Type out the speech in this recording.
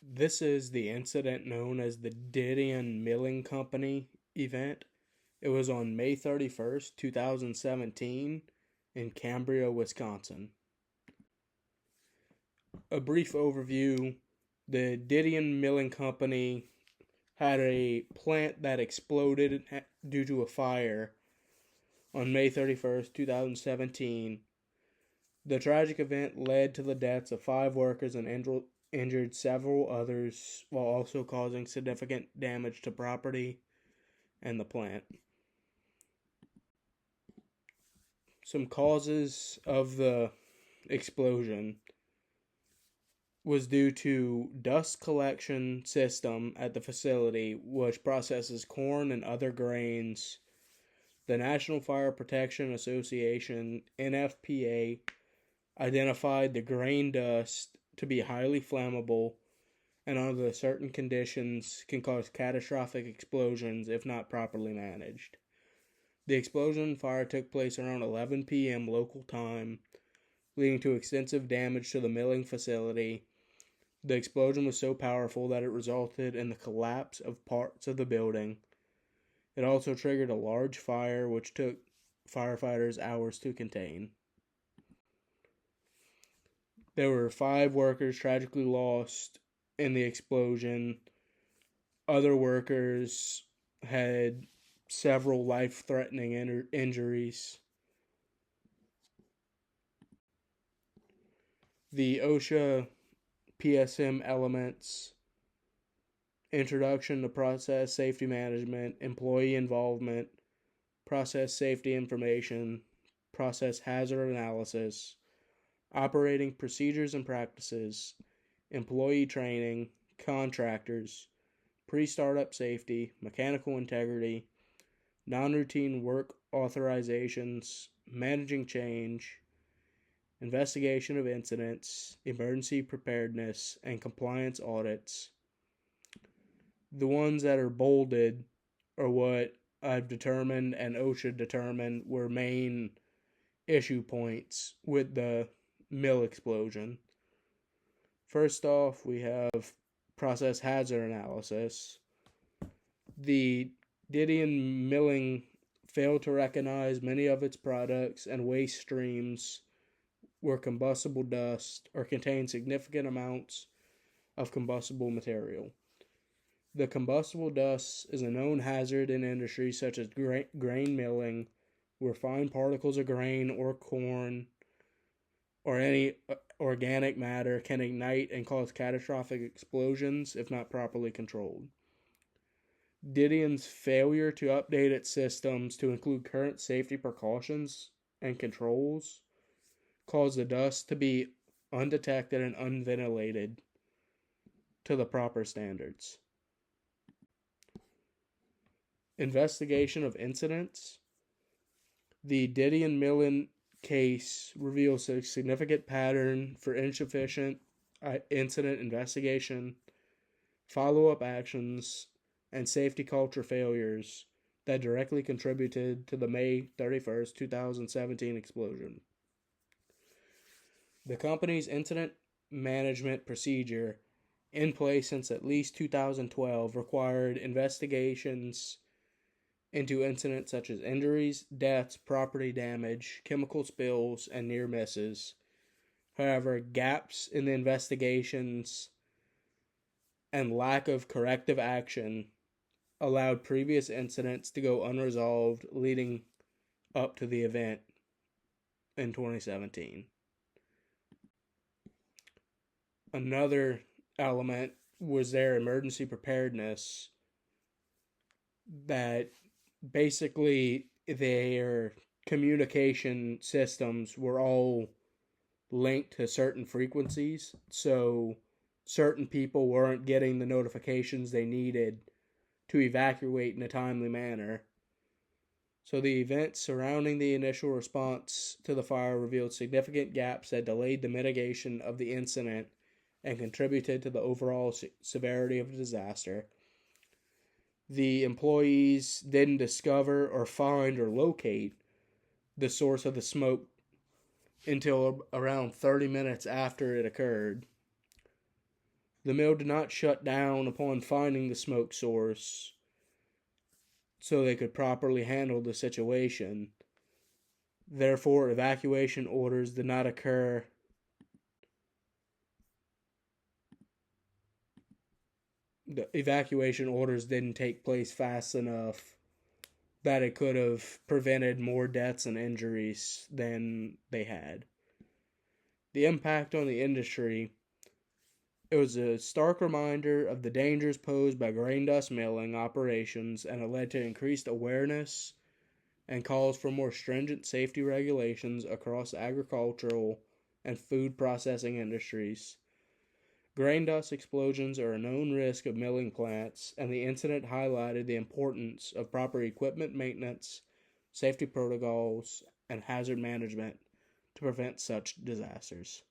This is the incident known as the Didion Milling Company event. It was on May 31st, 2017, in Cambria, Wisconsin. A brief overview: the Didion Milling Company had a plant that exploded due to a fire on May 31st, 2017. The tragic event led to the deaths of 5 workers and injured several others, while also causing significant damage to property and the plant. Some causes of the explosion was due to dust collection system at the facility, which processes corn and other grains. The National Fire Protection Association, NFPA, identified the grain dust to be highly flammable and under certain conditions can cause catastrophic explosions if not properly managed. The explosion fire took place around 11 p.m. local time, leading to extensive damage to the milling facility. The explosion was so powerful that it resulted in the collapse of parts of the building. It also triggered a large fire which took firefighters hours to contain. There were 5 workers tragically lost in the explosion. Other workers had several life-threatening injuries. The OSHA PSM elements: introduction to process safety management, employee involvement, process safety information, process hazard analysis, operating procedures and practices, employee training, contractors, pre-startup safety, mechanical integrity, non-routine work authorizations, managing change, investigation of incidents, emergency preparedness, and compliance audits. The ones that are bolded are what I've determined and OSHA determined were main issue points with the mill explosion. First off, we have process hazard analysis. The Didion Milling failed to recognize many of its products and waste streams were combustible dust or contained significant amounts of combustible material. The combustible dust is a known hazard in industries such as grain milling, where fine particles of grain or corn or any organic matter can ignite and cause catastrophic explosions if not properly controlled. Didion's failure to update its systems to include current safety precautions and controls caused the dust to be undetected and unventilated to the proper standards. Investigation of incidents. The Didion Milling case reveals a significant pattern for insufficient incident investigation, follow-up actions, and safety culture failures that directly contributed to the May 31st, 2017 explosion. The company's incident management procedure, in place since at least 2012, required investigations into incidents such as injuries, deaths, property damage, chemical spills, and near misses. However, gaps in the investigations and lack of corrective action allowed previous incidents to go unresolved, leading up to the event in 2017. Another element was their emergency preparedness, that basically their communication systems were all linked to certain frequencies, so certain people weren't getting the notifications they needed to evacuate in a timely manner. So the events surrounding the initial response to the fire revealed significant gaps that delayed the mitigation of the incident and contributed to the overall severity of the disaster. The employees didn't discover or find or locate the source of the smoke until around 30 minutes after it occurred. The mill did not shut down upon finding the smoke source so they could properly handle the situation. Therefore, evacuation orders did not occur. The evacuation orders didn't take place fast enough that it could have prevented more deaths and injuries than they had. The impact on the industry, it was a stark reminder of the dangers posed by grain dust milling operations, and it led to increased awareness and calls for more stringent safety regulations across agricultural and food processing industries. Grain dust explosions are a known risk of milling plants, and the incident highlighted the importance of proper equipment maintenance, safety protocols, and hazard management to prevent such disasters.